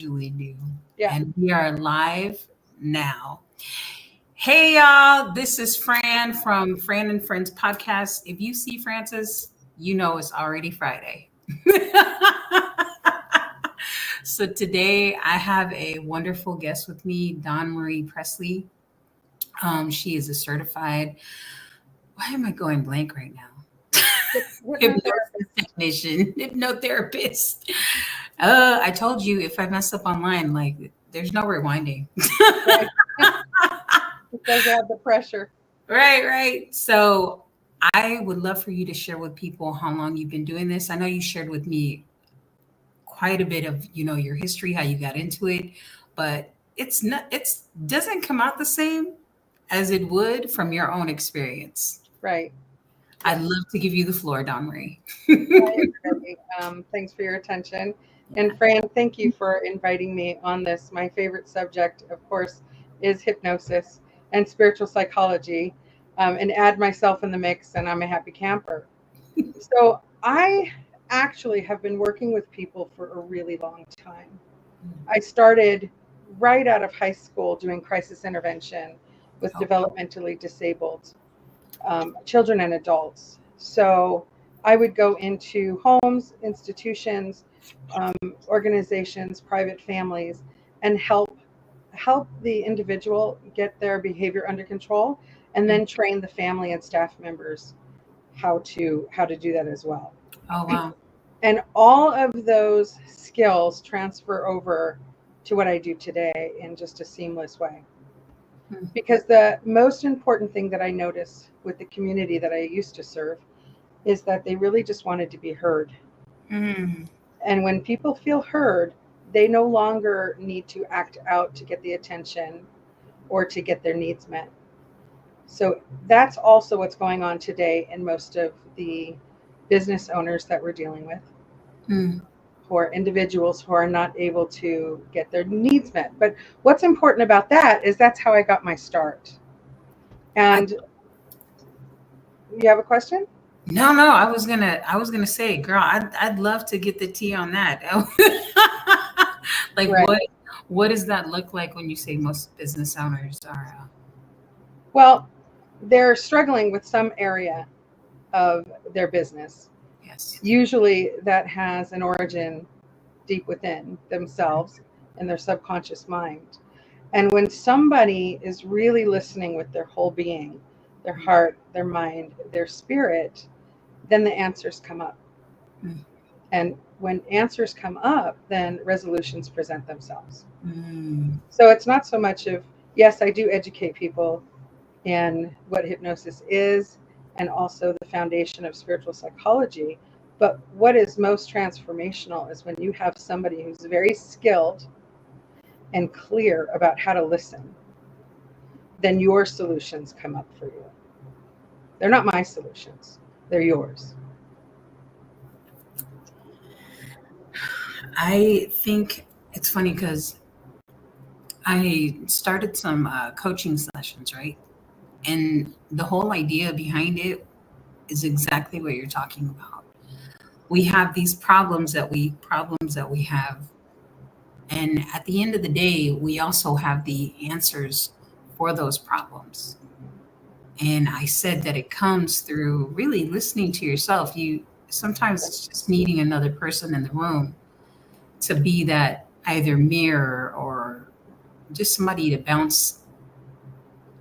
usually do. Yeah. And we are live now. Hey, y'all. This is Fran from Fran and Friends podcast. If you see Francis, you know it's already Friday. So today I have a wonderful guest with me, Dawnmarie Presley. She is a certified, why am I going blank right now? Hypnosis technician, hypnotherapist. I told you if I mess up online, like there's no rewinding. Right. Because they have the pressure. Right. So I would love for you to share with people how long you've been doing this. I know you shared with me quite a bit of, your history, how you got into it, but it's doesn't come out the same as it would from your own experience. Right. I'd love to give you the floor, Dawnmarie. Hi, everybody. Thanks for your attention. And Fran, thank you for inviting me on this. My favorite subject, of course, is hypnosis and spiritual psychology. And add myself in the mix, and I'm a happy camper. So I actually have been working with people for a really long time. I started right out of high school doing crisis intervention with developmentally disabled children and adults. So I would go into homes, institutions, organizations, private families, and help the individual get their behavior under control, and then train the family and staff members how to do that as well. Oh, wow. And all of those skills transfer over to what I do today in just a seamless way. Because the most important thing that I notice with the community that I used to serve is that they really just wanted to be heard. Mm. And when people feel heard, they no longer need to act out to get the attention or to get their needs met. So that's also what's going on today in most of the business owners that we're dealing with, who are individuals who are not able to get their needs met. But what's important about that is that's how I got my start. And you have a question? No, I was gonna say, girl, I'd love to get the tea on that. Like, Right. what does that look like when you say most business owners are? Well, they're struggling with some area of their business. Yes. Usually that has an origin deep within themselves in their subconscious mind. And when somebody is really listening with their whole being, their heart, their mind, their spirit, then the answers come up. And when answers come up, then resolutions present themselves. So it's not so much of, yes, I do educate people in what hypnosis is and also the foundation of spiritual psychology. But what is most transformational is when you have somebody who's very skilled and clear about how to listen, then your solutions come up for you. They're not my solutions, they're yours. I think it's funny because I started some coaching sessions, right? And the whole idea behind it is exactly what you're talking about. We have these problems that we have, and at the end of the day, we also have the answers for those problems. And I said that it comes through really listening to yourself. You sometimes it's just needing another person in the room to be that either mirror or just somebody to bounce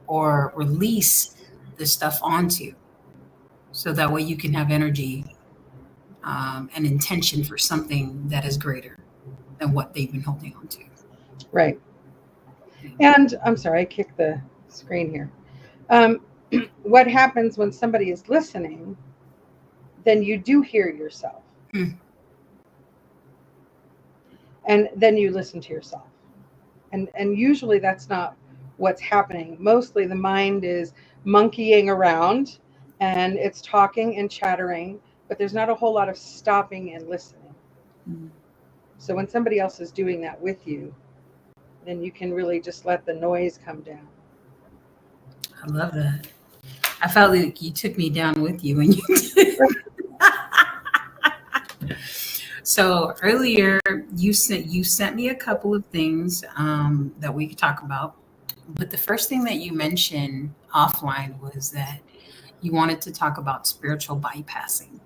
or release the stuff onto, so that way you can have energy and intention for something that is greater than what they've been holding on to. Right. And I'm sorry, I kicked the screen here. What happens when somebody is listening, then you do hear yourself. And then you listen to yourself. And usually that's not what's happening. Mostly the mind is monkeying around and it's talking and chattering, but there's not a whole lot of stopping and listening. So when somebody else is doing that with you, then you can really just let the noise come down. I love that. I felt like you took me down with you when you did. So earlier you sent me a couple of things that we could talk about, but the first thing that you mentioned offline was that you wanted to talk about spiritual bypassing.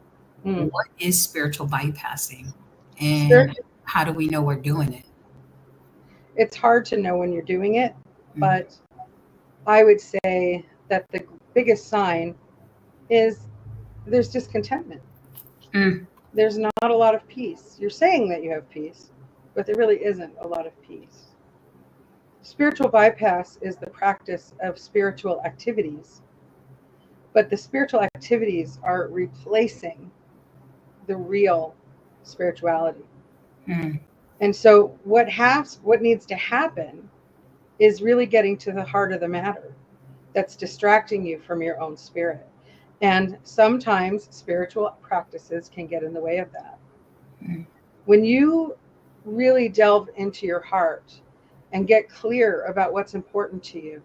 Mm. What is spiritual bypassing, Spirit, and how do we know we're doing it? it's hard to know when you're doing it, Mm, but I would say that the biggest sign is there's discontentment. mm, There's not a lot of peace. You're saying that you have peace, but there really isn't a lot of peace. Spiritual bypass is the practice of spiritual activities, but the spiritual activities are replacing the real spirituality. mm, And so what needs to happen is really getting to the heart of the matter that's distracting you from your own spirit. And sometimes spiritual practices can get in the way of that. mm. When you really delve into your heart and get clear about what's important to you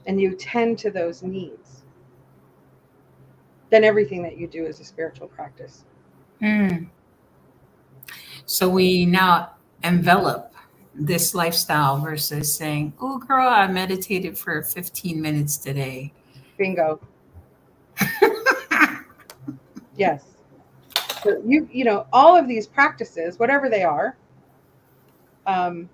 and you tend to those needs, then everything that you do is a spiritual practice. Mm. So we now envelop this lifestyle versus saying, "Oh, girl, I meditated for 15 minutes today." Bingo. Yes. So you know, all of these practices, whatever they are, um,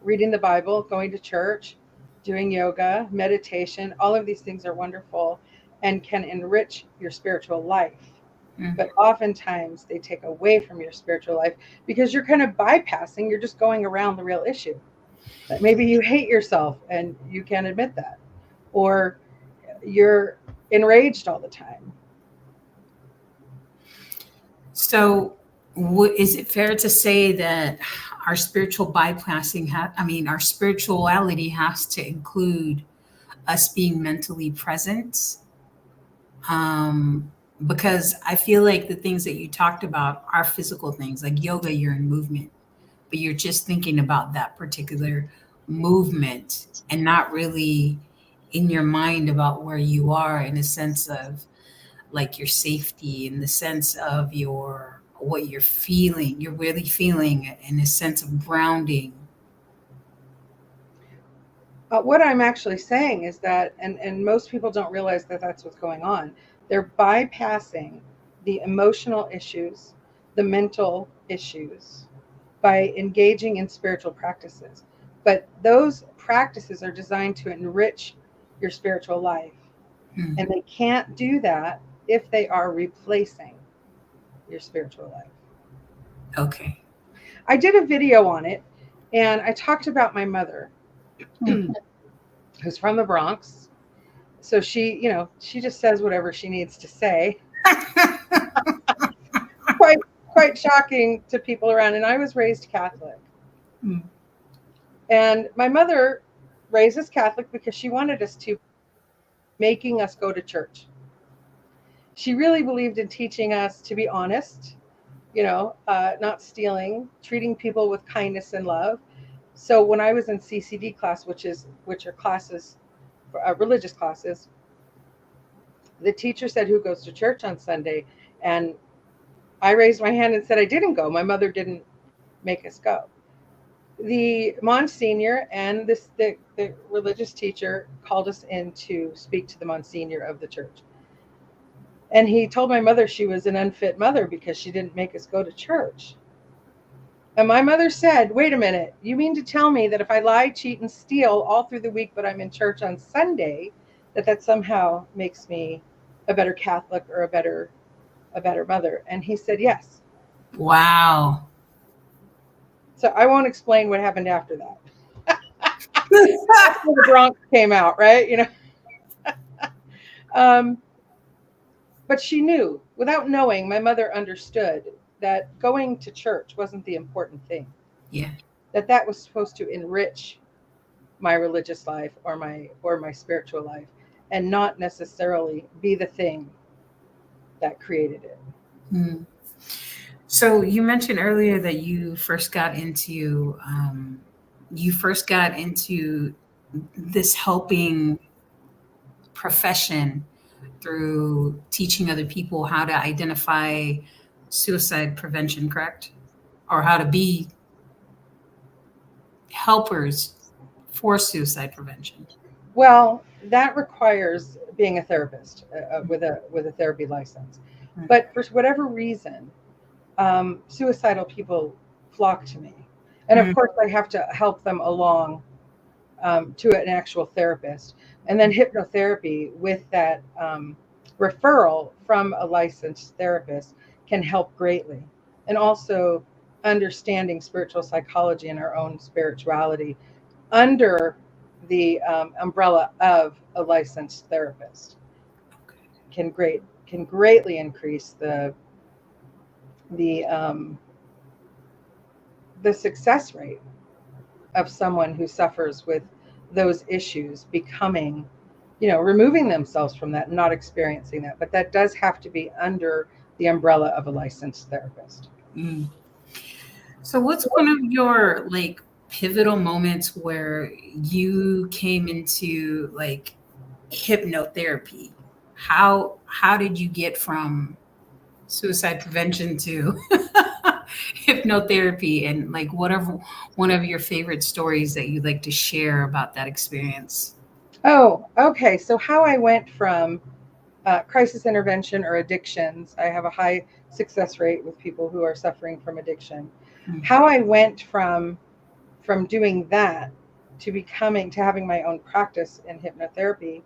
reading the Bible, going to church, doing yoga, meditation, all of these things are wonderful and can enrich your spiritual life. Mm. But oftentimes they take away from your spiritual life because you're kind of bypassing, you're just going around the real issue. That maybe you hate yourself and you can't admit that, or you're enraged all the time. So, is it fair to say that our spiritual bypassing, our spirituality has to include us being mentally present? Because I feel like the things that you talked about are physical things, like yoga, you're in movement, but you're just thinking about that particular movement and not really in your mind about where you are in a sense of like your safety, in the sense of your what you're feeling, you're really feeling in a sense of grounding. What I'm actually saying is that, and most people don't realize that that's what's going on. They're bypassing the emotional issues, the mental issues, by engaging in spiritual practices. But those practices are designed to enrich your spiritual life. Hmm. And they can't do that if they are replacing your spiritual life. Okay. I did a video on it and I talked about my mother, Hmm. who's from the Bronx. So she, you know, she just says whatever she needs to say. Quite quite shocking to people around. And I was raised Catholic. Hmm. And my mother raised us Catholic because she wanted us to, making us go to church. She really believed in teaching us to be honest, not stealing, treating people with kindness and love. So when I was in CCD class, which are classes, religious classes, the teacher said, "Who goes to church on Sunday?" And I raised my hand and said I didn't go. My mother didn't make us go. The Monsignor and the religious teacher called us in to speak to the Monsignor of the church. And he told my mother she was an unfit mother because she didn't make us go to church. And my mother said, "Wait a minute, you mean to tell me that if I lie, cheat, and steal all through the week, but I'm in church on Sunday, that somehow makes me a better Catholic or a better mother?" And he said, "Yes." Wow. So I won't explain what happened after that. That's where the Bronx came out, right? Um, but she knew, without knowing, my mother understood that going to church wasn't the important thing. Yeah. That was supposed to enrich my religious life or my spiritual life, and not necessarily be the thing that created it. Hmm. So you mentioned earlier that you first got into this helping profession through teaching other people how to identify suicide prevention, correct? Or how to be helpers for suicide prevention. Well, that requires being a therapist with a therapy license. Mm. But for whatever reason, suicidal people flock to me, and of Mm. course, I have to help them along to an actual therapist, and then hypnotherapy with that referral from a licensed therapist can help greatly, and also understanding spiritual psychology and our own spirituality under the umbrella of a licensed therapist can greatly increase the um, the success rate of someone who suffers with those issues becoming, removing themselves from that, not experiencing that. But that does have to be under the umbrella of a licensed therapist. Mm. So what's one of your like pivotal moments where you came into like hypnotherapy? How did you get from suicide prevention to hypnotherapy, and like whatever one of your favorite stories that you'd like to share about that experience? Oh, okay. So how I went from crisis intervention or addictions, I have a high success rate with people who are suffering from addiction. Mm. How I went from doing that to having my own practice in hypnotherapy,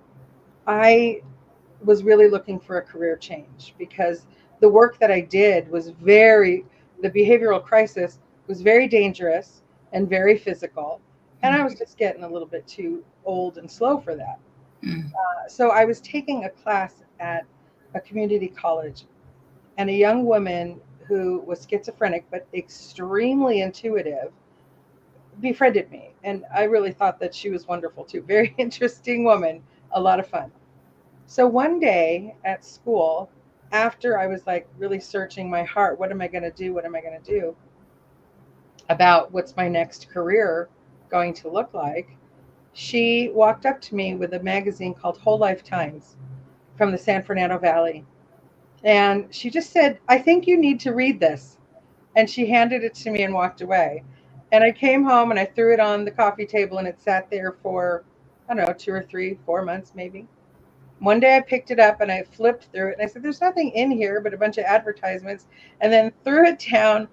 I was really looking for a career change because the work that I did was the behavioral crisis was very dangerous and very physical. And I was just getting a little bit too old and slow for that. Mm. So I was taking a class at a community college, and a young woman who was schizophrenic but extremely intuitive befriended me. And I really thought that she was wonderful too. Very interesting woman, a lot of fun. So one day at school, after I was like really searching my heart, what am I going to do? What am I going to do about what's my next career going to look like? She walked up to me with a magazine called Whole Life Times from the San Fernando Valley. And she just said, I think you need to read this. And she handed it to me and walked away. And I came home and I threw it on the coffee table, and it sat there for, I don't know, 2 or 3, 4 months maybe. One day I picked it up and I flipped through it and I said, there's nothing in here but a bunch of advertisements, and then threw it down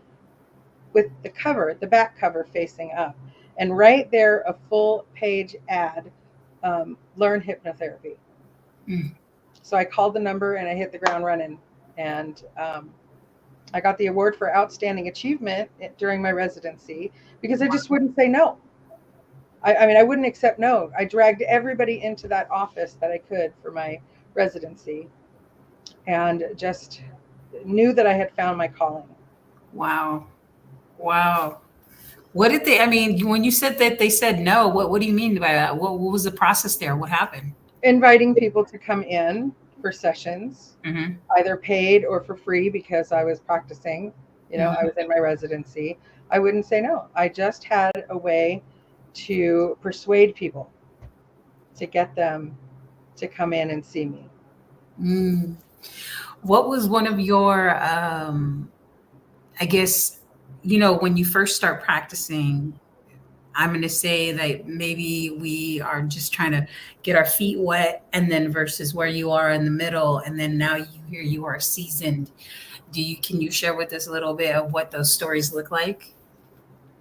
with the back cover facing up. And right there, a full page ad, learn hypnotherapy. Mm. So I called the number and I hit the ground running. And I got the award for outstanding achievement during my residency because I just wouldn't say no. I mean, I wouldn't accept no. I dragged everybody into that office that I could for my residency and just knew that I had found my calling. Wow. Wow. What did they, I mean, when you said that they said no, what do you mean by that? What was the process there? What happened? Inviting people to come in for sessions, Mm-hmm. either paid or for free because I was practicing, I was in my residency. I wouldn't say no. I just had a way to persuade people to get them to come in and see me. Mm. What was one of your, I guess, when you first start practicing, I'm going to say that maybe we are just trying to get our feet wet, and then versus where you are in the middle, and then now you are seasoned. Can you share with us a little bit of what those stories look like?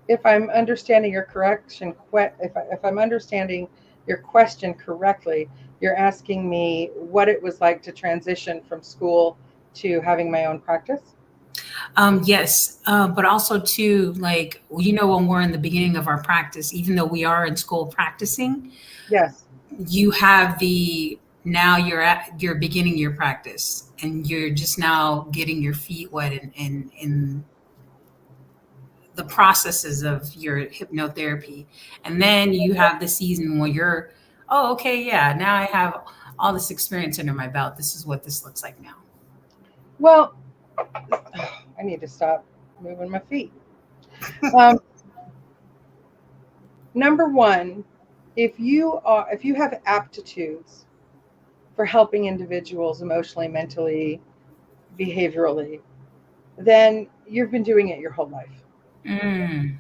If I'm understanding your correction, if I'm understanding your question correctly, you're asking me what it was like to transition from school to having my own practice. Yes, but also too, like when we're in the beginning of our practice, even though we are in school practicing, Yes. you have now you're beginning your practice, and you're just now getting your feet wet in the processes of your hypnotherapy, and then you have the season where you're, oh, okay, yeah, now I have all this experience under my belt. This is what this looks like now. Well, I need to stop moving my feet. Um, Number one, if you have aptitudes for helping individuals emotionally, mentally, behaviorally, then you've been doing it your whole life. Mm.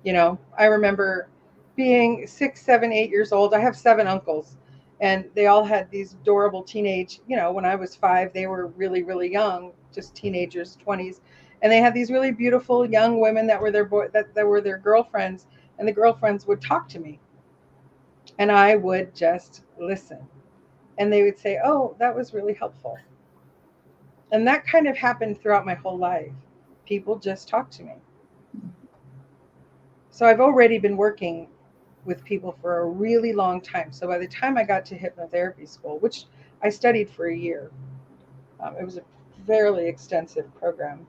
You know, I remember being 6, 7, 8 years old. I have 7 uncles, and they all had these adorable teenage, you know, when I was 5, they were really, really young, just teenagers, 20s. And they had these really beautiful young women that were that were their girlfriends, and the girlfriends would talk to me, and I would just listen. And they would say, "Oh, that was really helpful." And that kind of happened throughout my whole life. People just talk to me. So I've already been working with people for a really long time. So by the time I got to hypnotherapy school, which I studied for a year, it was a fairly extensive program.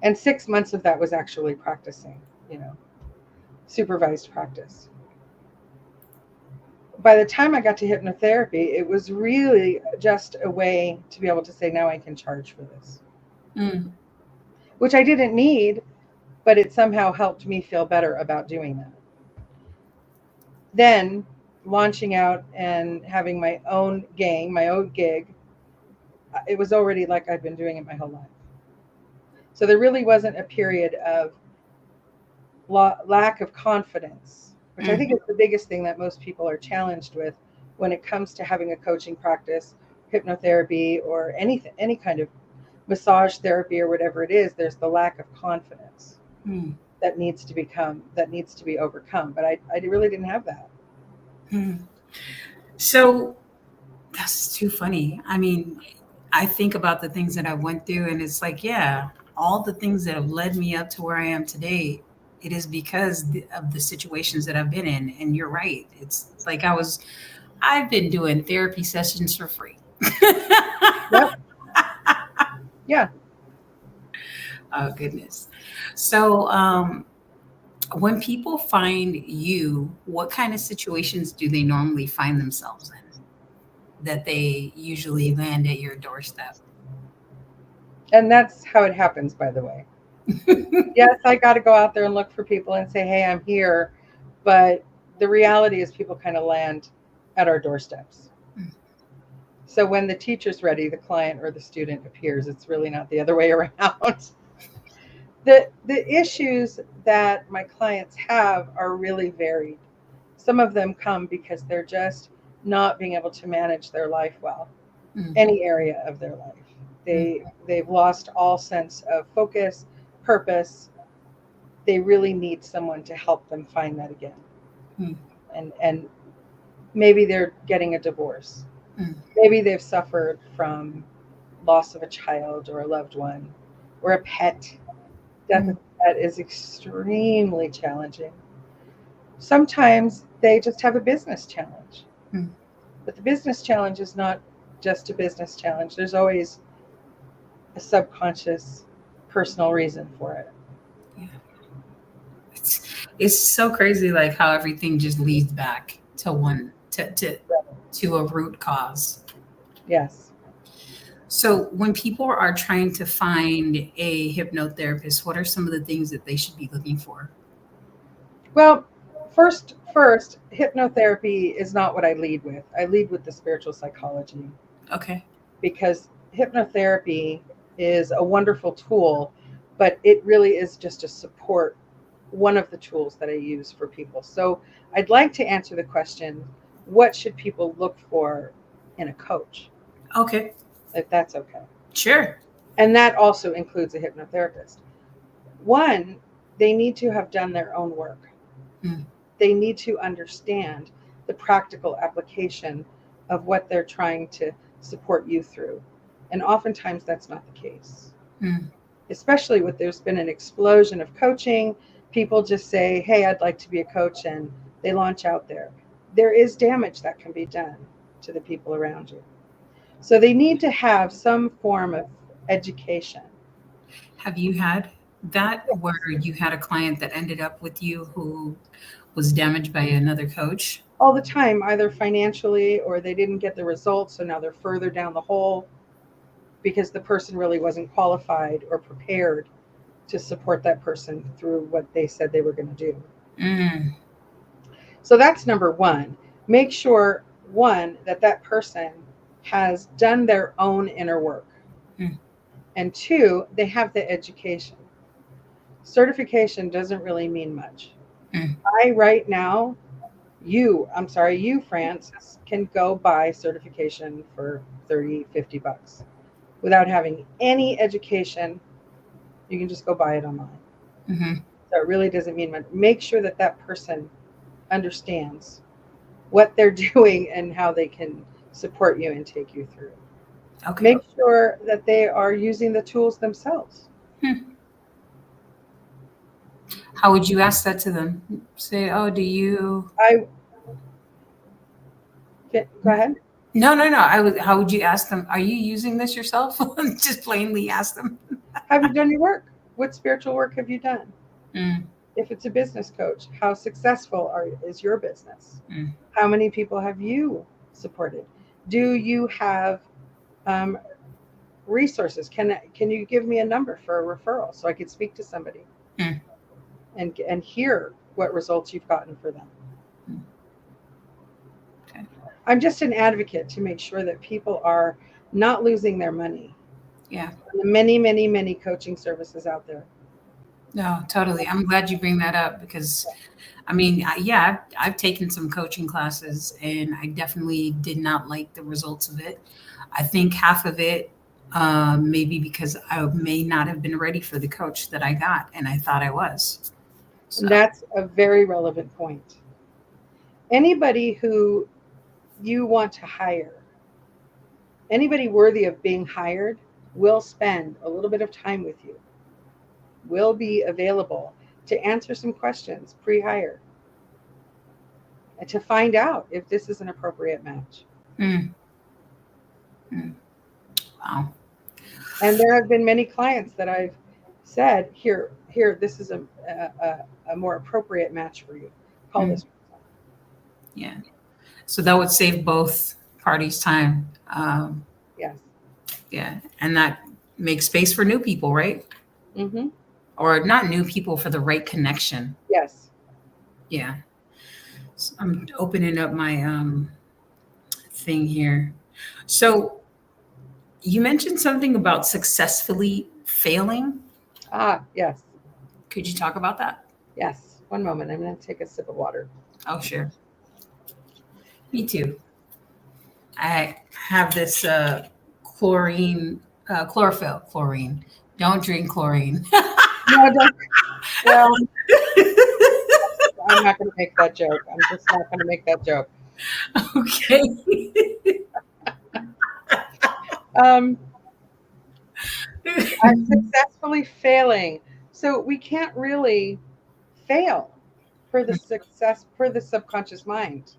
And 6 months of that was actually practicing, you know, supervised practice. By the time I got to hypnotherapy, it was really just a way to be able to say, now I can charge for this, which I didn't need, but it somehow helped me feel better about doing that. Then launching out and having my own gang, my own gig, it was already like I'd been doing it my whole life. So there really wasn't a period of lack of confidence, which I think is the biggest thing that most people are challenged with when it comes to having a coaching practice, hypnotherapy, or anything, any kind of massage therapy or whatever it is. There's the lack of confidence that needs to be overcome. But I really didn't have that. So that's too funny. I mean, I think about the things that I went through, and it's like, yeah, all the things that have led me up to where I am today, it is because of the situations that I've been in. And you're right. It's like I've been doing therapy sessions for free. Yep. Yeah. Oh, goodness. So, when people find you, what kind of situations do they normally find themselves in that they usually land at your doorstep? And that's how it happens, by the way. Yes, I got to go out there and look for people and say, hey, I'm here. But the reality is, people kind of land at our doorsteps. So when the teacher's ready, the client or the student appears. It's really not the other way around. The issues that my clients have are really varied. Some of them come because they're just not being able to manage their life well, any area of their life. They've lost all sense of focus, purpose. They really need someone to help them find that again. And maybe they're getting a divorce. Maybe they've suffered from loss of a child or a loved one or a pet. Death of a pet is extremely challenging. Sometimes they just have a business challenge. But the business challenge is not just a business challenge. There's always a subconscious personal reason for it. Yeah. It's so crazy, like how everything just leads back to to a root cause. Yes. So when people are trying to find a hypnotherapist, what are some of the things that they should be looking for? Well, first, hypnotherapy is not what I lead with. I lead with the spiritual psychology. Okay. Because hypnotherapy is a wonderful tool, but it really is just a support, one of the tools that I use for people. So I'd like to answer the question, what should people look for in a coach? Okay. If that's okay. Sure. And that also includes a hypnotherapist. One, they need to have done their own work. They need to understand the practical application of what they're trying to support you through. And oftentimes that's not the case. Especially with there's been an explosion of coaching. People just say, hey, I'd like to be a coach, and they launch out there. There is damage that can be done to the people around you. So they need to have some form of education. Have you had that where you had a client that ended up with you who was damaged by another coach? All the time, either financially or they didn't get the results, so now they're further down the hole because the person really wasn't qualified or prepared to support that person through what they said they were going to do. So that's number one. Make sure, one, that person has done their own inner work. And two, they have the education. Certification doesn't really mean much. Mm. Right now, you, Francis, can go buy certification for 30, $50 without having any education. You can just go buy it online. Mm-hmm. So it really doesn't mean much. Make sure that that person understands what they're doing and how they can support you and take you through. Okay. Make sure that they are using the tools themselves. How would you ask that to them? Say, oh, do you? Go ahead. No. How would you ask them? Are you using this yourself? Just plainly ask them. Have you done your work? What spiritual work have you done? Mm. If it's a business coach, how successful is your business? Mm. How many people have you supported? Do you have resources? Can you give me a number for a referral so I could speak to somebody and hear what results you've gotten for them? Okay. I'm just an advocate to make sure that people are not losing their money. Yeah. The many coaching services out there. No, totally. I'm glad you bring that up because, I mean, I've taken some coaching classes and I definitely did not like the results of it. I think half of it, maybe because I may not have been ready for the coach that I got, and I thought I was. So. And that's a very relevant point. Anybody who you want to hire, anybody worthy of being hired, will spend a little bit of time with you, will be available to answer some questions pre-hire and to find out if this is an appropriate match. Mm. Mm. Wow. And there have been many clients that I've said, here, this is a more appropriate match for you. Call this. Yeah. So that would save both parties time. Yes. Yeah. And that makes space for new people, right? Mm-hmm. Or not new people, for the right connection. Yes. Yeah. So I'm opening up my thing here. So you mentioned something about successfully failing. Yes. Could you talk about that? Yes. One moment. I'm going to take a sip of water. Oh, sure. Me too. I have this chlorophyll. Chlorine. Don't drink chlorine. No, don't. Well, I'm not going to make that joke. I'm just not going to make that joke. Okay. I'm successfully failing. So we can't really fail for the subconscious mind.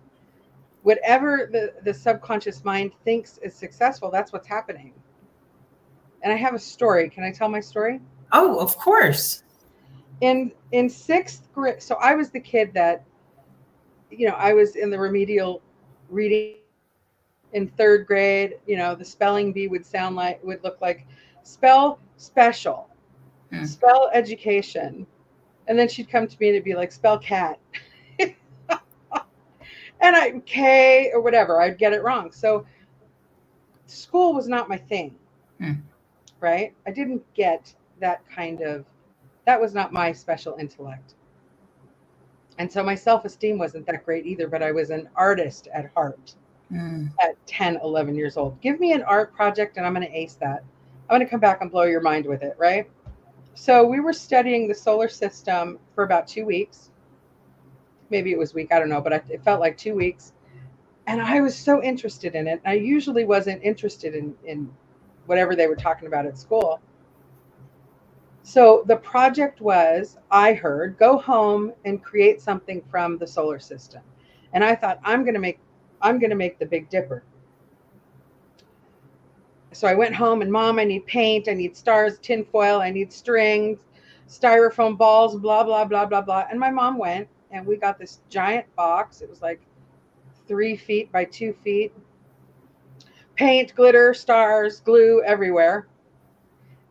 Whatever the subconscious mind thinks is successful, that's what's happening. And I have a story. Can I tell my story? Oh, of course. In sixth grade, so I was the kid that, I was in the remedial reading. In third grade, the spelling bee would look like spell special, spell education. And then she'd come to me and it'd be like, spell cat. And K or whatever, I'd get it wrong. So school was not my thing, right? I didn't get that was not my special intellect. And so my self-esteem wasn't that great either, but I was an artist at heart at 10, 11 years old. Give me an art project and I'm going to ace that. I'm going to come back and blow your mind with it, right? So we were studying the solar system for about 2 weeks. Maybe it was a week, I don't know, but it felt like 2 weeks. And I was so interested in it. I usually wasn't interested in whatever they were talking about at school. So the project was, I heard, go home and create something from the solar system. And I thought, I'm going to make the Big Dipper. So I went home and, Mom, I need paint, I need stars, tinfoil, I need strings, styrofoam balls, blah, blah, blah, blah, blah. And my mom went and we got this giant box. It was like 3 feet by 2 feet. Paint, glitter, stars, glue everywhere.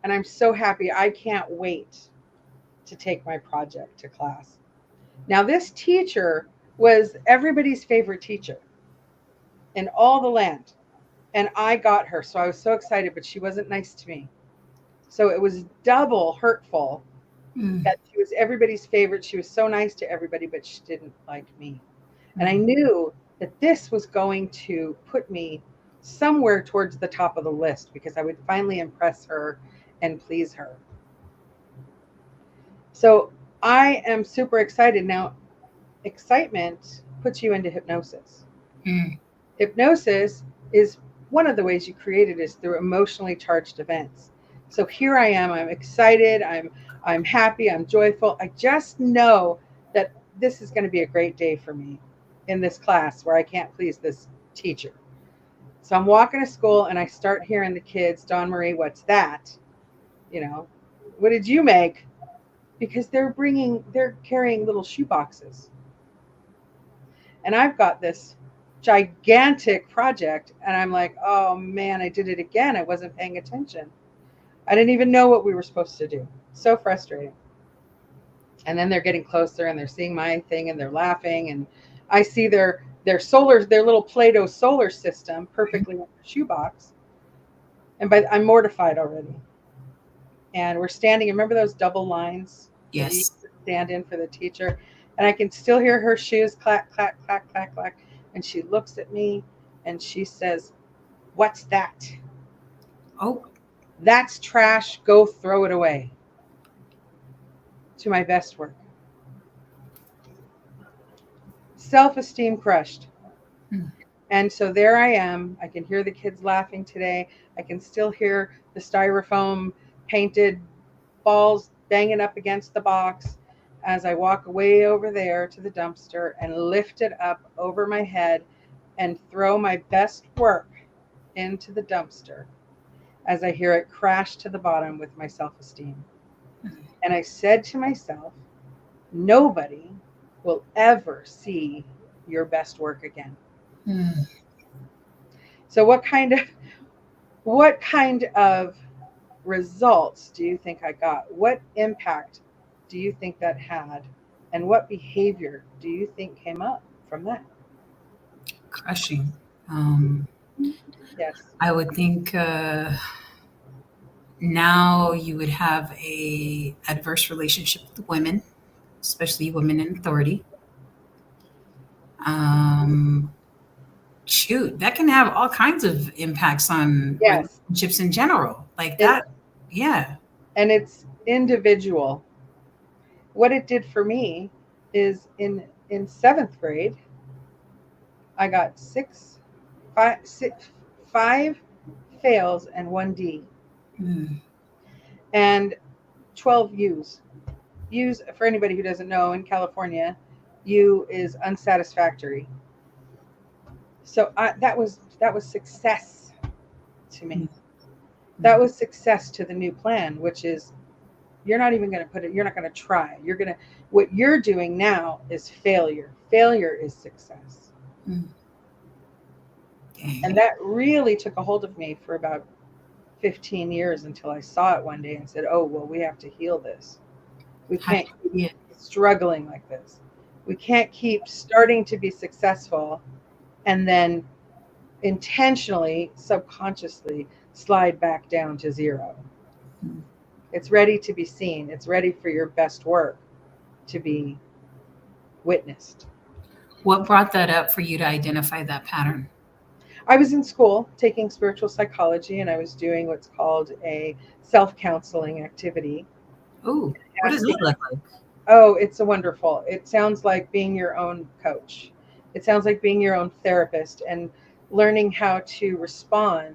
And I'm so happy. I can't wait to take my project to class. Now, this teacher was everybody's favorite teacher in all the land. And I got her. So I was so excited, but she wasn't nice to me. So it was double hurtful Mm. that she was everybody's favorite. She was so nice to everybody, but she didn't like me. And I Mm. knew that this was going to put me somewhere towards the top of the list because I would finally impress her and please her. So I am super excited. Now, excitement puts you into hypnosis. Mm. Hypnosis is one of the ways you create it is through emotionally charged events. So here I am, I'm excited, I'm happy, I'm joyful. I just know that this is going to be a great day for me in this class where I can't please this teacher. So I'm walking to school and I start hearing the kids, Dawnmarie, what's that? You know, what did you make? Because they're carrying little shoe boxes. And I've got this gigantic project and I'm like, oh man, I did it again. I wasn't paying attention. I didn't even know what we were supposed to do. So frustrating. And then they're getting closer and they're seeing my thing and they're laughing and I see their little Play-Doh solar system perfectly in the shoebox. And I'm mortified already. And we're standing, remember those double lines that you Yes. used to stand in for the teacher? And I can still hear her shoes clack, clack, clack, clack, clack. And she looks at me and she says, what's that? Oh. That's trash. Go throw it away. To my best work. Self-esteem crushed. Mm. And so there I am. I can hear the kids laughing today. I can still hear the styrofoam painted balls banging up against the box as I walk way over there to the dumpster and lift it up over my head and throw my best work into the dumpster as I hear it crash to the bottom with my self-esteem. And I said to myself, nobody will ever see your best work again. Mm. So what kind of results do you think I got? What impact do you think that had? And what behavior do you think came up from that? Crushing. Um, Yes. I would think now you would have a adverse relationship with women, especially women in authority. Um, Shoot, that can have all kinds of impacts on Yes. relationships in general. Like It, that. Yeah. and it's individual. What it did for me is in seventh grade, I got five fails and one D Mm. and 12 U's. U's, for anybody who doesn't know, in California, U is unsatisfactory. So that was success to me. That was success to the new plan, which is you're not even going to put it. You're not going to try. What you're doing now is failure. Failure is success. Mm. And that really took a hold of me for about 15 years until I saw it one day and said, oh, well, we have to heal this. We How do can't you see keep it? struggling like this. We can't keep starting to be successful and then intentionally, subconsciously slide back down to zero. Mm. It's ready to be seen. It's ready for your best work to be witnessed. What brought that up for you to identify that pattern? I was in school taking spiritual psychology and I was doing what's called a self-counseling activity. Oh, what does Asking, that look like? oh, it's a wonderful. It sounds like being your own coach. It sounds like being your own therapist and learning how to respond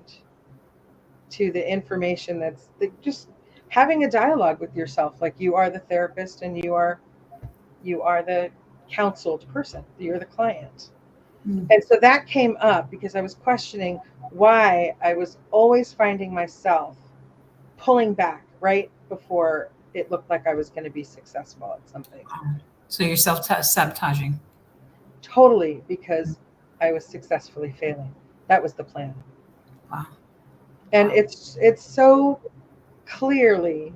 to the information just having a dialogue with yourself like you are the therapist and you are the counseled person, you're the client. Mm. And so that came up because I was questioning why I was always finding myself pulling back right before it looked like I was going to be successful at something. So you're self-sabotaging. Totally, because I was successfully failing. That was the plan. Wow. And Wow. it's so clearly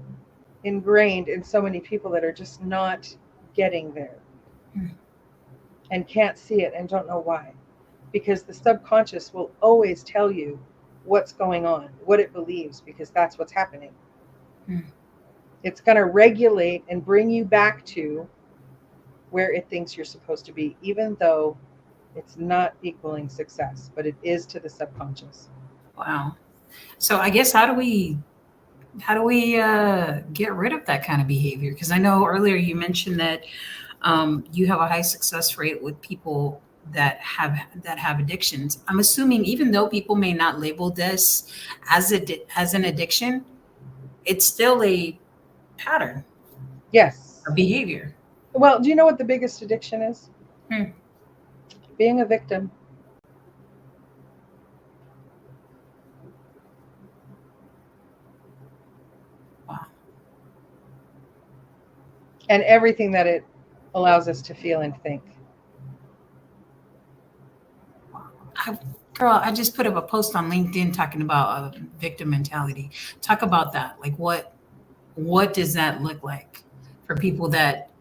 ingrained in so many people that are just not getting there Mm. and can't see it and don't know why. Because the subconscious will always tell you what's going on, what it believes, because that's what's happening. Hmm. It's going to regulate and bring you back to where it thinks you're supposed to be, even though it's not equaling success, but it is to the subconscious. Wow. So I guess how do we get rid of that kind of behavior? Because I know earlier you mentioned that you have a high success rate with people that have addictions. I'm assuming even though people may not label this as an addiction, it's still a pattern, Yes. a behavior. Well, do you know what the biggest addiction is? Hmm. Being a victim. Wow. And everything that it allows us to feel and think. I, Girl, I just put up a post on LinkedIn talking about victim mentality. Talk about that. Like what does that look like for people that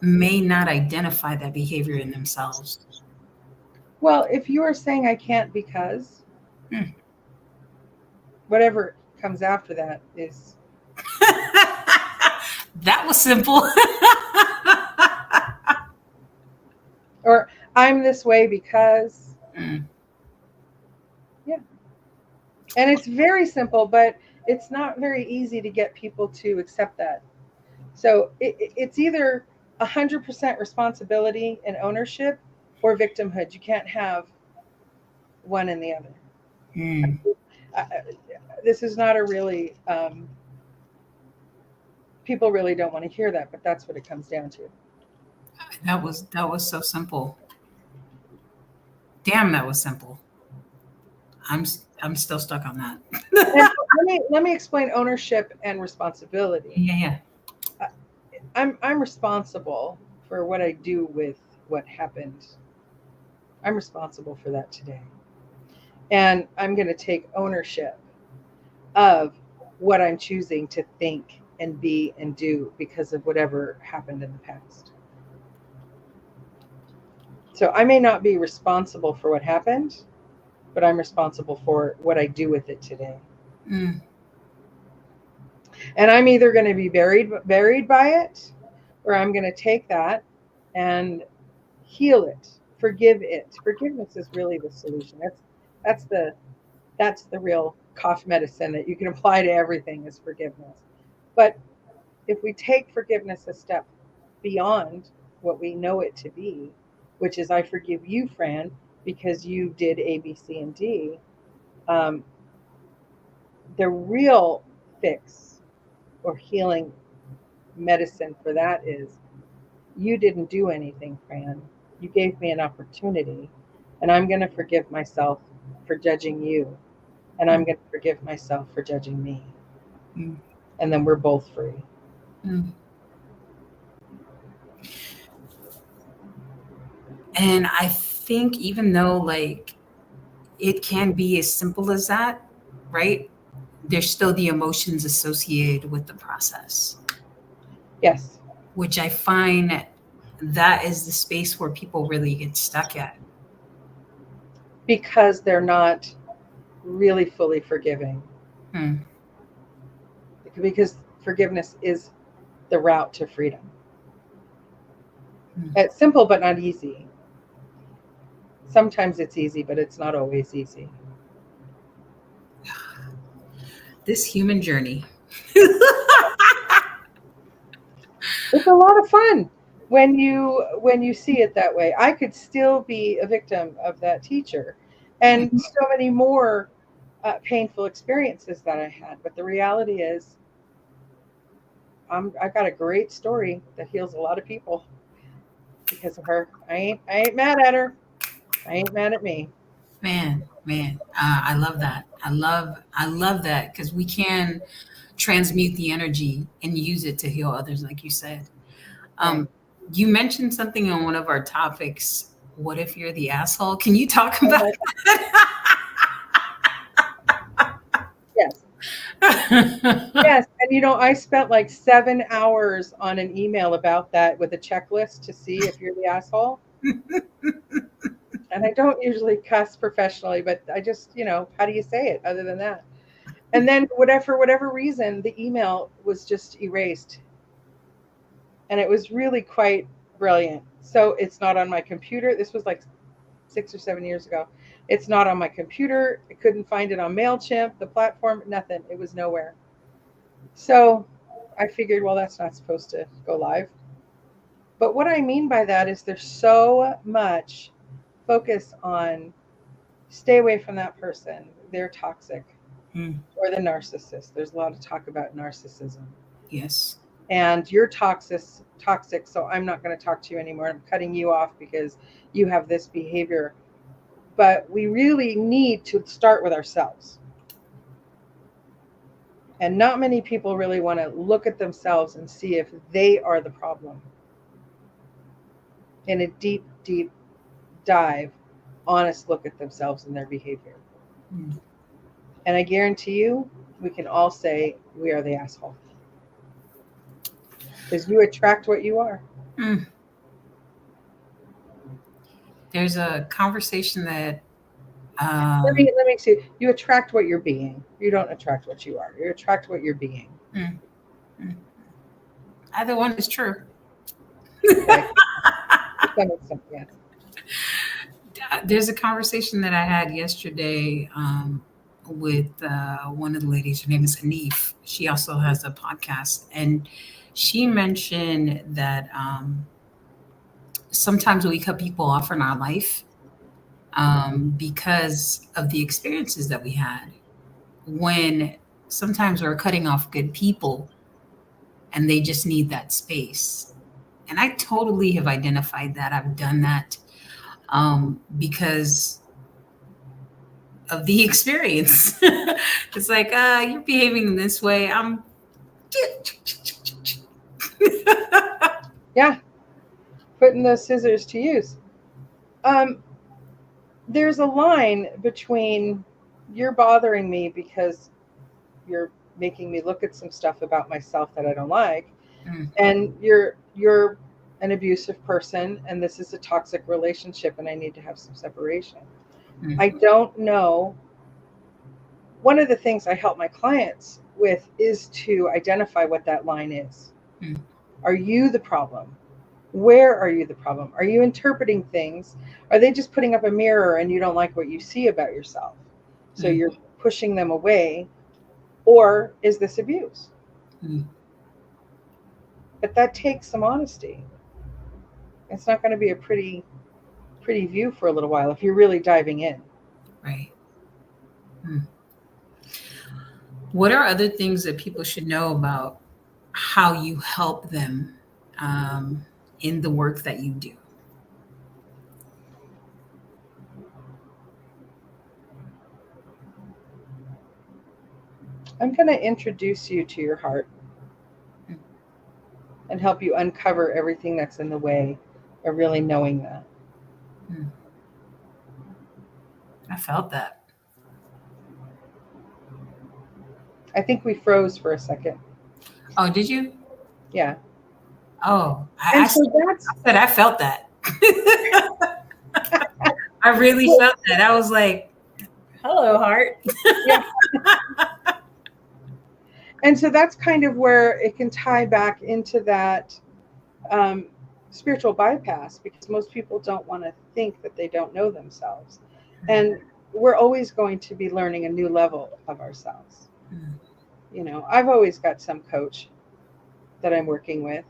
may not identify that behavior in themselves? Well, if you are saying I can't because, Hmm. whatever comes after that is. That was simple. Or I'm this way because. Mm. Yeah. And it's very simple, but it's not very easy to get people to accept that. So it's either 100% responsibility and ownership or victimhood. You can't have one and the other. Mm. Uh, this is not a really, people really don't want to hear that, but that's what it comes down to. That was so simple. Damn, that was simple. I'm still stuck on that. And let me explain ownership and responsibility. Yeah, yeah. I'm responsible for what I do with what happened. I'm responsible for that today. And I'm going to take ownership of what I'm choosing to think and be and do because of whatever happened in the past. So I may not be responsible for what happened, but I'm responsible for what I do with it today. Mm. And I'm either going to be buried by it, or I'm going to take that and heal it, forgive it. Forgiveness is really the solution. That's the that's the real cough medicine that you can apply to everything is forgiveness. But if we take forgiveness a step beyond what we know it to be, which is I forgive you, Fran, because you did A, B, C, and D, um, the real fix or healing medicine for that is you didn't do anything, Fran. You gave me an opportunity, and I'm going to forgive myself for judging you, and I'm going to forgive myself for judging me. Mm. And then we're both free. Mm. And I think even though like it can be as simple as that, right? There's still the emotions associated with the process, Yes, which I find that is the space where people really get stuck at. because they're not really fully forgiving. Hmm. Because forgiveness is the route to freedom. Hmm. It's simple but not easy. Sometimes it's easy, but it's not always easy. This human journey. It's a lot of fun when you see it that way. I could still be a victim of that teacher, and so many more painful experiences that I had. But the reality is, I got a great story that heals a lot of people because of her. I ain't mad at her. I ain't mad at me. Man, I love that. I love that because we can transmute the energy and use it to heal others, like you said. Right. Um, you mentioned something on one of our topics. What if you're the asshole? Can you talk about Yes. that? Yes. And I spent like 7 hours on an email about that with a checklist to see if you're the asshole. And I don't usually cuss professionally, but I just, how do you say it other than that? And then for whatever reason, the email was just erased. And it was really quite brilliant. So it's not on my computer. This was like 6 or 7 years ago. It's not on my computer. I couldn't find it on MailChimp, the platform, nothing. It was nowhere. So I figured, well, that's not supposed to go live. But what I mean by that is there's so much focus on stay away from that person. They're toxic. Or the narcissist. There's a lot of talk about narcissism. Yes. And you're toxic, so I'm not going to talk to you anymore. I'm cutting you off because you have this behavior. But we really need to start with ourselves. And not many people really want to look at themselves and see if they are the problem. In a deep, deep dive, honest look at themselves and their behavior. And I guarantee you, we can all say we are the asshole. Because you attract what you are. There's a conversation that let me see. You attract what you're being. You don't attract what you are. You attract what you're being. Either one is true. Okay. Yeah. There's a conversation that I had yesterday with one of the ladies. Her name is Hanif. She also has a podcast, and she mentioned that sometimes we cut people off in our life because of the experiences that we had. When sometimes we're cutting off good people and they just need that space. And I totally have identified that. I've done that because of the experience. It's like, you're behaving this way. Yeah. Putting those scissors to use. There's a line between you're bothering me because you're making me look at some stuff about myself that I don't like, and you're an abusive person, and this is a toxic relationship, and I need to have some separation. I don't know. One of the things I help my clients with is to identify what that line is. Are you the problem? Where are you the problem? Are you interpreting things? Are they just putting up a mirror and you don't like what you see about yourself? So you're pushing them away, or is this abuse? But that takes some honesty. It's not going to be a pretty view for a little while if you're really diving in. Right. What are other things that people should know about how you help them in the work that you do? I'm going to introduce you to your heart and help you uncover everything that's in the way of really knowing that. I felt that. I think we froze for a second. Oh, did you? Yeah. Oh, I said I felt that. I really felt that. I was like, hello, heart. Yeah. And so that's kind of where it can tie back into that spiritual bypass, because most people don't want to think that they don't know themselves. And we're always going to be learning a new level of ourselves. You know, I've always got some coach that I'm working with,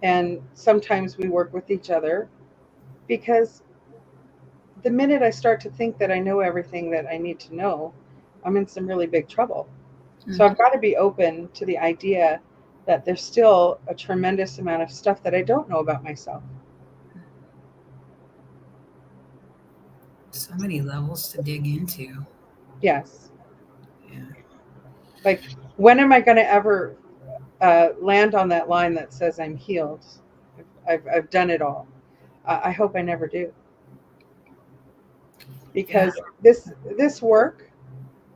and sometimes we work with each other, because the minute I start to think that I know everything that I need to know, I'm in some really big trouble. So I've got to be open to the idea that there's still a tremendous amount of stuff that I don't know about myself. So many levels to dig into. Yes. Yeah. Like, when am I going to ever land on that line that says I'm healed? I've done it all. I hope I never do. Because this work,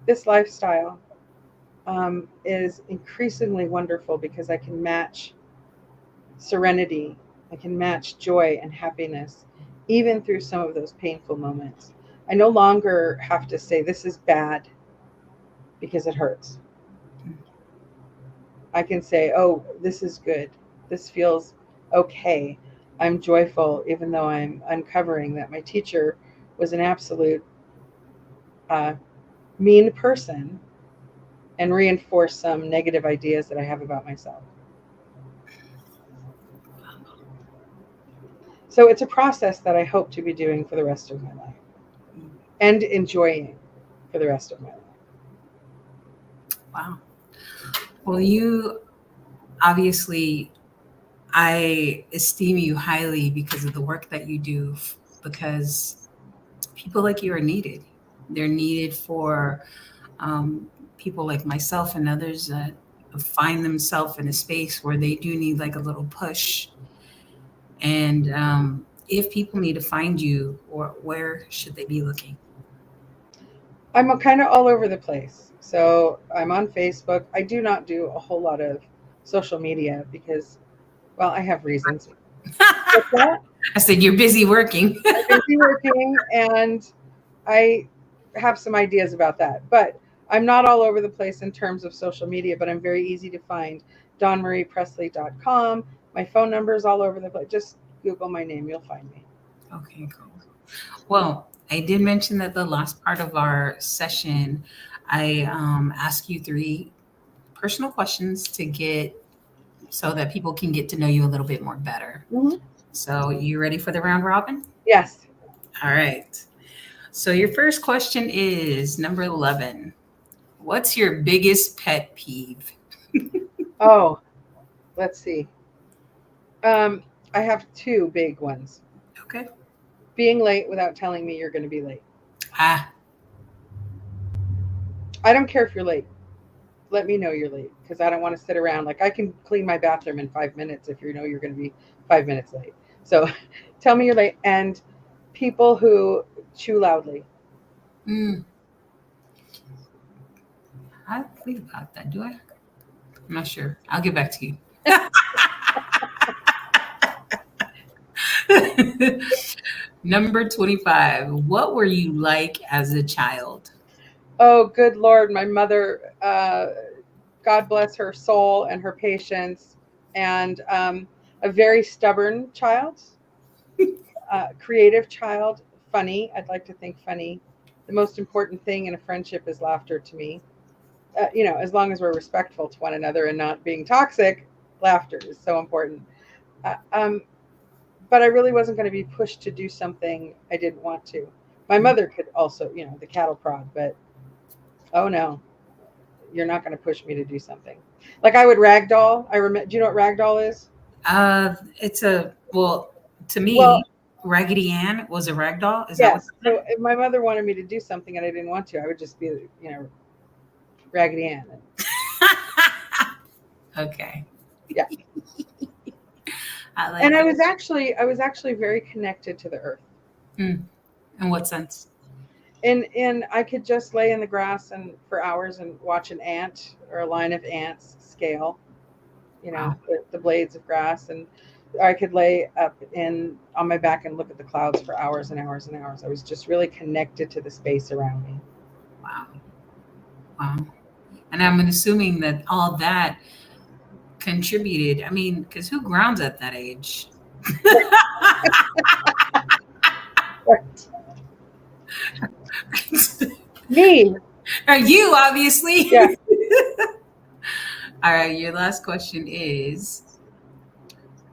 this lifestyle, is increasingly wonderful, because I can match serenity, I can match joy and happiness, even through some of those painful moments. I no longer have to say this is bad. because it hurts. I can say, oh, this is good. This feels okay. I'm joyful, even though I'm uncovering that my teacher was an absolute mean person and reinforce some negative ideas that I have about myself. So it's a process that I hope to be doing for the rest of my life and enjoying for the rest of my life. Wow. Well, you obviously, I esteem you highly because of the work that you do, because people like you are needed. They're needed for people like myself and others that find themselves in a space where they do need like a little push. And if people need to find you, or where should they be looking? I'm kind of all over the place. So I'm on Facebook. I do not do a whole lot of social media because, well, I have reasons. What's that? I said, you're busy working. I'm busy working and I have some ideas about that. But I'm not all over the place in terms of social media, but I'm very easy to find. DawnmariePresley.com. My phone number is all over the place. Just Google my name, you'll find me. Okay, cool. Well, I did mention that the last part of our session, I ask you three personal questions to get so that people can get to know you a little bit more better. Mm-hmm. So, you ready for the round robin? Yes. All right. So, your first question is number 11. What's your biggest pet peeve? Oh, let's see. I have two big ones. Okay. Being late without telling me you're going to be late. Ah, I don't care if you're late. Let me know you're late because I don't want to sit around. Like I can clean my bathroom in 5 minutes if you know you're going to be 5 minutes late. So tell me you're late. And people who chew loudly. I think about that. Do I? I'm not sure. I'll get back to you. Number 25. What were you like as a child? Oh, good Lord. My mother, God bless her soul and her patience, and a very stubborn child, creative child, funny. I'd like to think funny. The most important thing in a friendship is laughter to me. As long as we're respectful to one another and not being toxic, laughter is so important. Uh, um, but I really wasn't going to be pushed to do something I didn't want to. My mother could also, the cattle prod, but oh no, you're not going to push me to do something. Like I would ragdoll. I remember. Do you know what ragdoll is? It's to Well, me, Raggedy Ann was a rag doll. Is that what yes. you So said? if my mother wanted me to do something and I didn't want to, I would just be, Raggedy Ann. Okay. Yeah. I like And I it. was actually very connected to the earth. In what sense? And I could just lay in the grass and for hours and watch an ant or a line of ants scale, Wow. the blades of grass, and I could lay up on my back and look at the clouds for hours and hours and hours. I was just really connected to the space around me. Wow. Wow. And I'm assuming that all that contributed. I mean, because who grounds at that age? Right. Me. Are you obviously? Yeah. All right. Your last question is: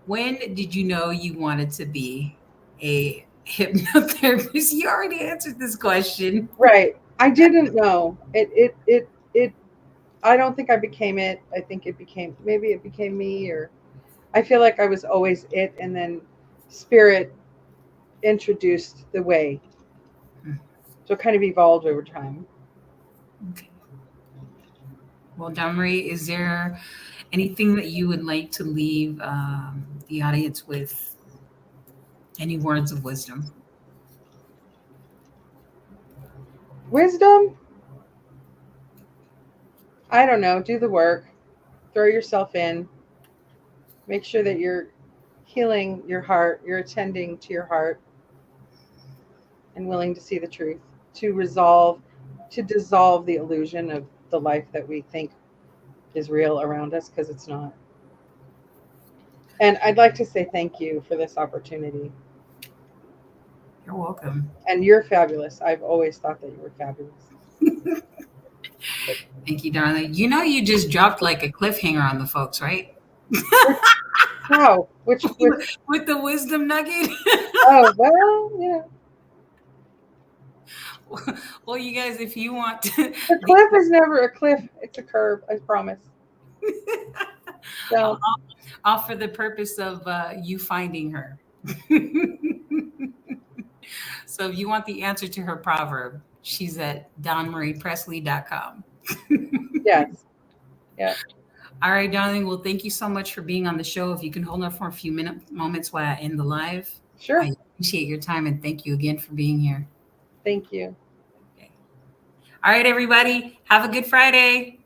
when did you know you wanted to be a hypnotherapist? You already answered this question. Right. I didn't know. It I don't think I became it. I think maybe it became me, or I feel like I was always it, and then spirit introduced the way. So it kind of evolved over time. Okay. Well, Dawnmarie, is there anything that you would like to leave the audience with? Any words of wisdom? Wisdom? I don't know. Do the work. Throw yourself in. Make sure that you're healing your heart, you're attending to your heart and willing to see the truth, to dissolve the illusion of the life that we think is real around us, because it's not. And I'd like to say thank you for this opportunity. You're welcome. And you're fabulous. I've always thought that you were fabulous. Thank you, darling. You know, you just dropped like a cliffhanger on the folks, right? How? Which? With the wisdom nugget. Oh, well, yeah. Well, you guys, if you want The cliff is never a cliff. It's a curve. I promise. So, all for the purpose of you finding her. So if you want the answer to her proverb, she's at DawnmariePresley.com. yes. Yeah. All right, darling. Well, thank you so much for being on the show. If you can hold on for a few moments while I end the live. Sure. I appreciate your time, and thank you again for being here. Thank you. Okay. All right, everybody. Have a good Friday.